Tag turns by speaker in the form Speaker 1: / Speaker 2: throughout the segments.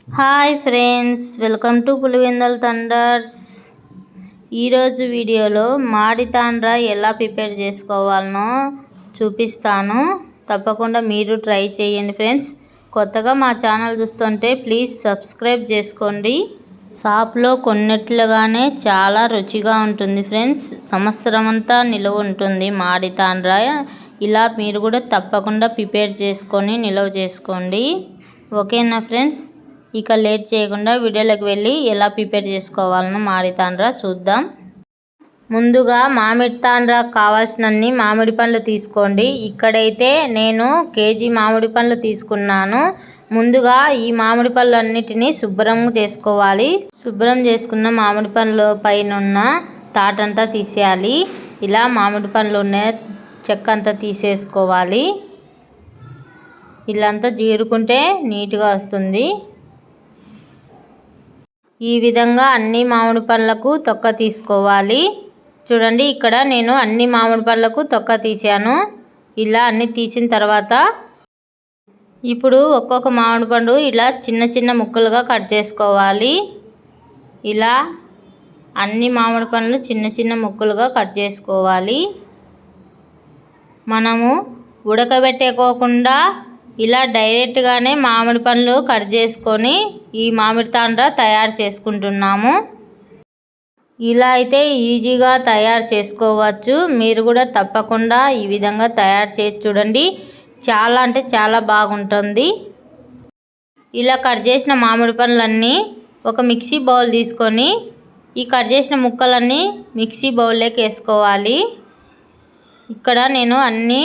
Speaker 1: Hi friends, welcome to Pulivendula Thunders. ఈరోజు వీడియోలో మాడి తాండ్రా ఎలా ప్రిపేర్ చేసుకోవాలనో చూపిస్తాను. తప్పకుండా మీరు ట్రై చేయండి ఫ్రెండ్స్. కొత్తగా మా ఛానల్ చూస్తుంటే ప్లీజ్ సబ్స్క్రైబ్ చేసుకోండి. షాప్లో కొన్నట్లుగానే చాలా రుచిగా ఉంటుంది ఫ్రెండ్స్. సంవత్సరం అంతా నిలువ ఉంటుంది మాడి తాండ్రా. ఇలా మీరు కూడా తప్పకుండా ప్రిపేర్ చేసుకొని నిల్వ చేసుకోండి. ఓకేనా ఫ్రెండ్స్? ఇక లేట్ చేయకుండా వీడియోలోకి వెళ్ళి ఎలా ప్రిపేర్ చేసుకోవాలనో మామిడి తాండ్రా చూద్దాం. ముందుగా మామిడి తాండ్రా కావాల్సినన్ని మామిడి పండ్లు తీసుకోండి. ఇక్కడైతే నేను కేజీ మామిడి పండ్లు తీసుకున్నాను. ముందుగా ఈ మామిడి పళ్ళు అన్నిటినీ శుభ్రం చేసుకోవాలి. శుభ్రం చేసుకున్న మామిడి పండ్ల పైన ఉన్న తాటంతా తీసేయాలి. ఇలా మామిడి పండ్లు ఉన్న చెక్క అంతా తీసేసుకోవాలి. ఇలా అంతా జీరుకుంటే నీట్గా వస్తుంది. ఈ విధంగా అన్ని మామిడి పళ్ళకు తొక్క తీసుకోవాలి. చూడండి, ఇక్కడ నేను అన్ని మామిడి పళ్ళకు తొక్క తీసాను. ఇలా అన్ని తీసిన తర్వాత ఇప్పుడు ఒక్కొక్క మామిడి పండు ఇలా చిన్న చిన్న ముక్కలుగా కట్ చేసుకోవాలి. ఇలా అన్ని మామిడి పండ్లు చిన్న చిన్న ముక్కలుగా కట్ చేసుకోవాలి. మనము ఉడకబెట్టుకోకుండా ఇలా డైరెక్ట్గానే మామిడి పండ్లు కట్ చేసుకొని ఈ మామిడి తాండ్రా తయారు చేసుకుంటున్నాము. ఇలా అయితే ఈజీగా తయారు చేసుకోవచ్చు. మీరు కూడా తప్పకుండా ఈ విధంగా తయారు చేసి చూడండి. చాలా అంటే చాలా బాగుంటుంది. ఇలా కట్ చేసిన మామిడి పండ్లన్నీ ఒక మిక్సీ బౌల్ తీసుకొని ఈ కట్ చేసిన ముక్కలన్నీ మిక్సీ బౌల్లోకి వేసుకోవాలి. ఇక్కడ నేను అన్నీ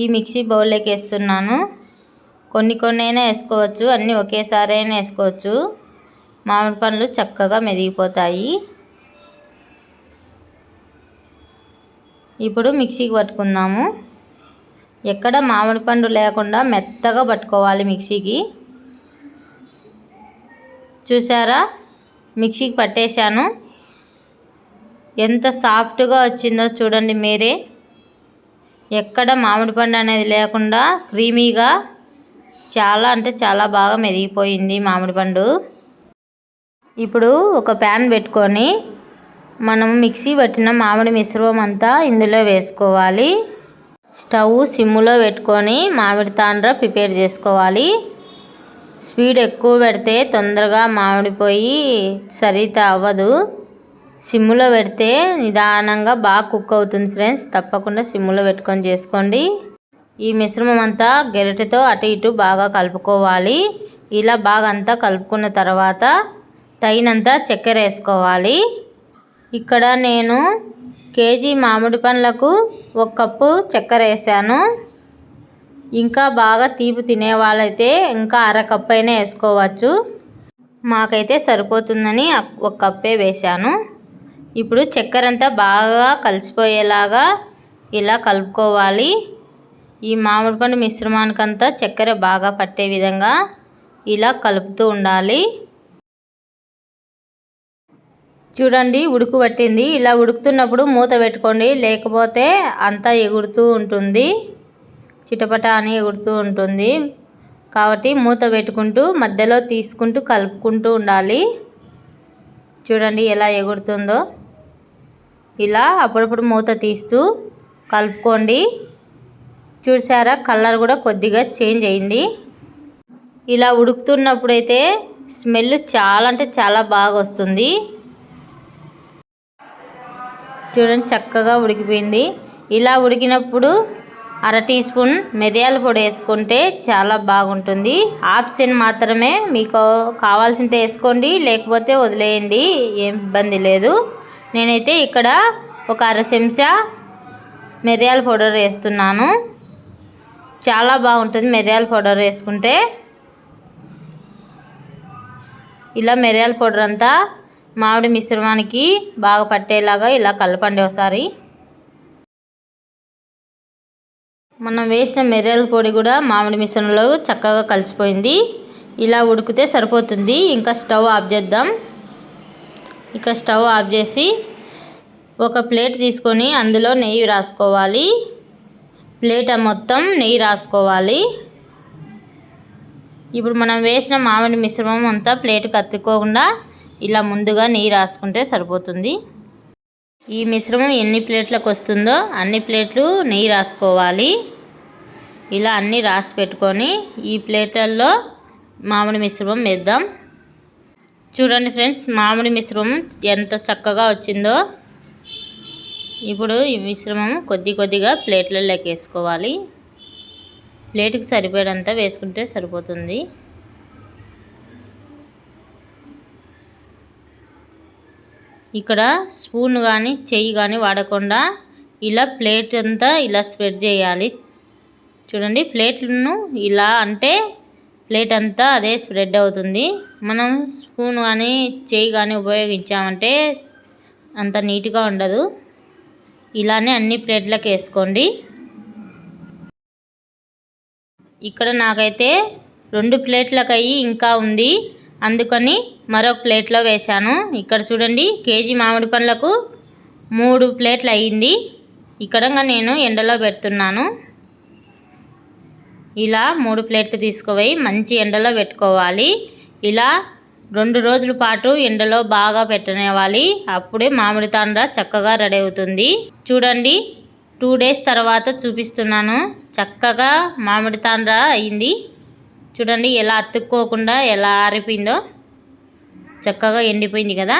Speaker 1: ఈ మిక్సీ బౌల్లోకి వేస్తున్నాను. కొన్ని అయినా వేసుకోవచ్చు, అన్నీ ఒకేసారి అయినా వేసుకోవచ్చు. మామిడి పండ్లు చక్కగా మెదిగిపోతాయి. ఇప్పుడు మిక్సీకి పట్టుకుందాము. ఎక్కడ మామిడి పండు లేకుండా మెత్తగా పట్టుకోవాలి మిక్సీకి. చూసారా, మిక్సీకి పట్టేశాను. ఎంత సాఫ్ట్గా వచ్చిందో చూడండి మీరే. ఎక్కడ మామిడి పండు అనేది లేకుండా క్రీమీగా చాలా అంటే చాలా బాగా మెదిగిపోయింది మామిడి పండు. ఇప్పుడు ఒక ప్యాన్ పెట్టుకొని మనం మిక్సీ పట్టిన మామిడి మిశ్రమం అంతా ఇందులో వేసుకోవాలి. స్టవ్ సిమ్లో పెట్టుకొని మామిడి తాండ్రా ప్రిపేర్ చేసుకోవాలి. స్పీడ్ ఎక్కువ పెడితే తొందరగా మామిడిపోయి సరిత అవ్వదు. సిమ్లో పెడితే నిదానంగా బాగా కుక్ అవుతుంది ఫ్రెండ్స్. తప్పకుండా సిమ్లో పెట్టుకొని చేసుకోండి. ఈ మిశ్రమం అంతా గరిటెతో అటు ఇటు బాగా కలుపుకోవాలి. ఇలా బాగా అంతా కలుపుకున్న తర్వాత తగినంత చక్కెర వేసుకోవాలి. ఇక్కడ నేను కేజీ మామిడి పండ్లకు 1 కప్పు చక్కెర వేసాను. ఇంకా బాగా తీపి తినే వాళ్ళైతే ఇంకా 1/2 కప్పు అయినా వేసుకోవచ్చు. మాకైతే సరిపోతుందని 1 కప్పే వేసాను. ఇప్పుడు చక్కెర అంతా బాగా కలిసిపోయేలాగా ఇలా కలుపుకోవాలి. ఈ మామిడి పండు మిశ్రమానికంతా చక్కెర బాగా పట్టే విధంగా ఇలా కలుపుతూ ఉండాలి. చూడండి, ఉడుకు పట్టింది. ఇలా ఉడుకుతున్నప్పుడు మూత పెట్టుకోండి, లేకపోతే అంతా ఎగురుతూ ఉంటుంది, చిటపట అని ఎగురుతూ ఉంటుంది. కాబట్టి మూత పెట్టుకుంటూ మధ్యలో తీసుకుంటూ కలుపుకుంటూ ఉండాలి. చూడండి ఎలా ఎగురుతుందో. ఇలా అప్పుడప్పుడు మూత తీస్తూ కలుపుకోండి. చూసారా, కలర్ కూడా కొద్దిగా చేంజ్ అయింది. ఇలా ఉడుకుతున్నప్పుడైతే స్మెల్ చాలా అంటే చాలా బాగా వస్తుంది. చూడండి, చక్కగా ఉడికిపోయింది. ఇలా ఉడికినప్పుడు 1/2 టీ స్పూన్ మిరియాల పొడి వేసుకుంటే చాలా బాగుంటుంది. ఆప్షన్ మాత్రమే, మీకు కావాల్సింటే వేసుకోండి, లేకపోతే వదిలేయండి, ఏం ఇబ్బంది లేదు. నేనైతే ఇక్కడ ఒక 1/2 చెంచా మిరియాల పౌడర్ వేస్తున్నాను. చాలా బాగుంటుంది మిరియాల పౌడర్ వేసుకుంటే. ఇలా మిరియాల పౌడర్ అంతా మామిడి మిశ్రమానికి బాగా పట్టేలాగా ఇలా కలపండి ఒకసారి. మనం వేసిన మిరియాల పొడి కూడా మామిడి మిశ్రమంలో చక్కగా కలిసిపోయింది. ఇలా ఉడికితే సరిపోతుంది. ఇంకా స్టవ్ ఆఫ్ చేద్దాం. ఇక స్టవ్ ఆఫ్ చేసి ఒక ప్లేట్ తీసుకొని అందులో నెయ్యి రాసుకోవాలి. ప్లేట్ మొత్తం నెయ్యి రాసుకోవాలి. ఇప్పుడు మనం వేసిన మామిడి మిశ్రమం అంతా ప్లేట్కి అతుక్కోకుండా ఇలా ముందుగా నెయ్యి రాసుకుంటే సరిపోతుంది. ఈ మిశ్రమం ఎన్ని ప్లేట్లకు వస్తుందో అన్ని ప్లేట్లు నెయ్యి రాసుకోవాలి. ఇలా అన్నీ రాసి పెట్టుకొని ఈ ప్లేట్లలో మామిడి మిశ్రమం వేద్దాం. చూడండి ఫ్రెండ్స్, మామిడి మిశ్రమం ఎంత చక్కగా వచ్చిందో. ఇప్పుడు ఈ మిశ్రమం కొద్దిగా ప్లేట్లలోకి వేసుకోవాలి. ప్లేట్కి సరిపడంత వేసుకుంటే సరిపోతుంది. ఇక్కడ స్పూన్ కానీ చెయ్యి కానీ వాడకుండా ఇలా ప్లేట్ అంతా ఇలా స్ప్రెడ్ చేయాలి. చూడండి, ప్లేట్లను ఇలా అంటే ప్లేట్ అంతా అదే స్ప్రెడ్ అవుతుంది. మనం స్పూన్ కానీ చెయ్యి కానీ ఉపయోగించామంటే అంత నీట్గా ఉండదు. ఇలానే అన్ని ప్లేట్లకు వేసుకోండి. ఇక్కడ నాకైతే 2 ప్లేట్లకు అయ్యి ఇంకా ఉంది, అందుకని మరొక ప్లేట్లో వేశాను. ఇక్కడ చూడండి, కేజీ మామిడి పండ్లకు 3 ప్లేట్లు అయ్యింది. ఇక్కడ నేను ఎండలో పెడుతున్నాను. ఇలా 3 ప్లేట్లు తీసుకుపోయి మంచి ఎండలో పెట్టుకోవాలి. ఇలా 2 రోజుల పాటు ఎండలో బాగా పెట్టనివ్వాలి. అప్పుడే మామిడి తాండ్ర చక్కగా రెడీ అవుతుంది. చూడండి, 2 డేస్ తర్వాత చూపిస్తున్నాను. చక్కగా మామిడి తాండ్ర అయింది. చూడండి ఎలా అతుక్కోకుండా ఎలా ఆరిపోయిందో, చక్కగా ఎండిపోయింది కదా.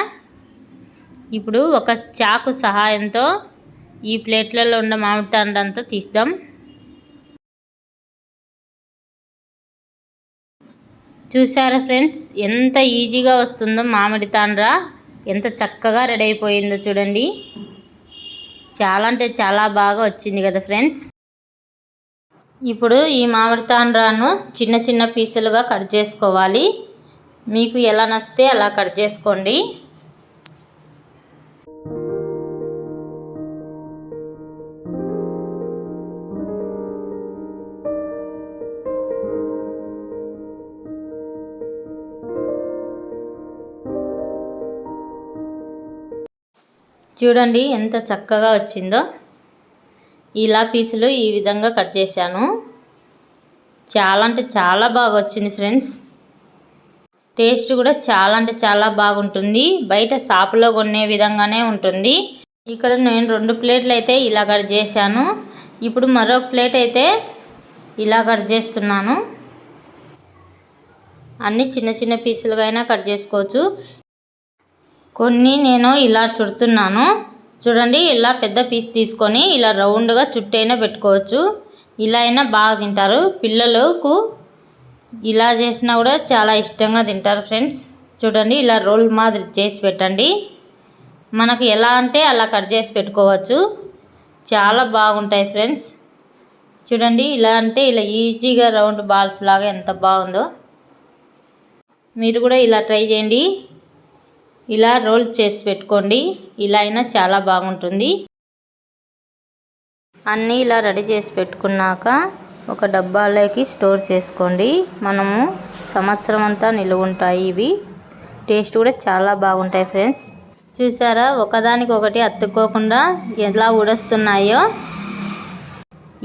Speaker 1: ఇప్పుడు ఒక చాకు సహాయంతో ఈ ప్లేట్లలో ఉన్న మామిడి తాండ్ర అంతా తీద్దాం. చూసారా ఫ్రెండ్స్, ఎంత ఈజీగా వస్తుందో మామిడి తాండ్ర, ఎంత చక్కగా రెడీ అయిపోయిందో చూడండి. చాలా అంటే చాలా బాగా వచ్చింది కదా ఫ్రెండ్స్. ఇప్పుడు ఈ మామిడి తాండ్రాను చిన్న పీసులుగా కట్ చేసుకోవాలి. మీకు ఎలా నచ్చితే అలా కట్ చేసుకోండి. చూడండి ఎంత చక్కగా వచ్చిందో. ఇలా పీసులు ఈ విధంగా కట్ చేశాను. చాలా అంటే చాలా బాగా వచ్చింది ఫ్రెండ్స్. టేస్ట్ కూడా చాలా అంటే చాలా బాగుంటుంది. బయట షాపులో కొనే విధంగానే ఉంటుంది. ఇక్కడ నేను 2 ప్లేట్లు అయితే ఇలా కట్ చేశాను. ఇప్పుడు మరొక ప్లేట్ అయితే ఇలా కట్ చేస్తున్నాను. అన్నీ చిన్న పీసులుగా అయినా కట్ చేసుకోవచ్చు. కొన్ని నేను ఇలా చుడుతున్నాను. చూడండి, ఇలా పెద్ద పీస్ తీసుకొని ఇలా రౌండ్గా చుట్టైనా పెట్టుకోవచ్చు. ఇలా అయినా బాగా తింటారు. పిల్లలకు ఇలా చేసినా కూడా చాలా ఇష్టంగా తింటారు ఫ్రెండ్స్. చూడండి, ఇలా రోల్ మాదిరి చేసి పెట్టండి. మనకు ఎలా అంటే అలా కట్ చేసి పెట్టుకోవచ్చు. చాలా బాగుంటాయి ఫ్రెండ్స్. చూడండి, ఇలా అంటే ఇలా ఈజీగా రౌండ్ బాల్స్ లాగా ఎంత బాగుందో. మీరు కూడా ఇలా ట్రై చేయండి. ఇలా రోల్ చేసి పెట్టుకోండి. ఇలా అయినా చాలా బాగుంటుంది. అన్నీ ఇలా రెడీ చేసి పెట్టుకున్నాక ఒక డబ్బాలోకి స్టోర్ చేసుకోండి. మనము సంవత్సరం అంతా నిలువ ఉంటాయి. ఇవి టేస్ట్ కూడా చాలా బాగుంటాయి ఫ్రెండ్స్. చూసారా, ఒకదానికొకటి అతుక్కోకుండా ఎలా ఉడుస్తున్నాయో.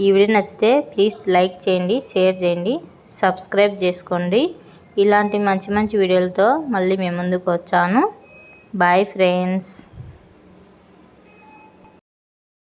Speaker 1: ఈ వీడియో నచ్చితే ప్లీజ్ లైక్ చేయండి, షేర్ చేయండి, సబ్స్క్రైబ్ చేసుకోండి. ఇలాంటి మంచి వీడియోలతో మళ్ళీ మేము ముందుకు వచ్చాను. Bye friends.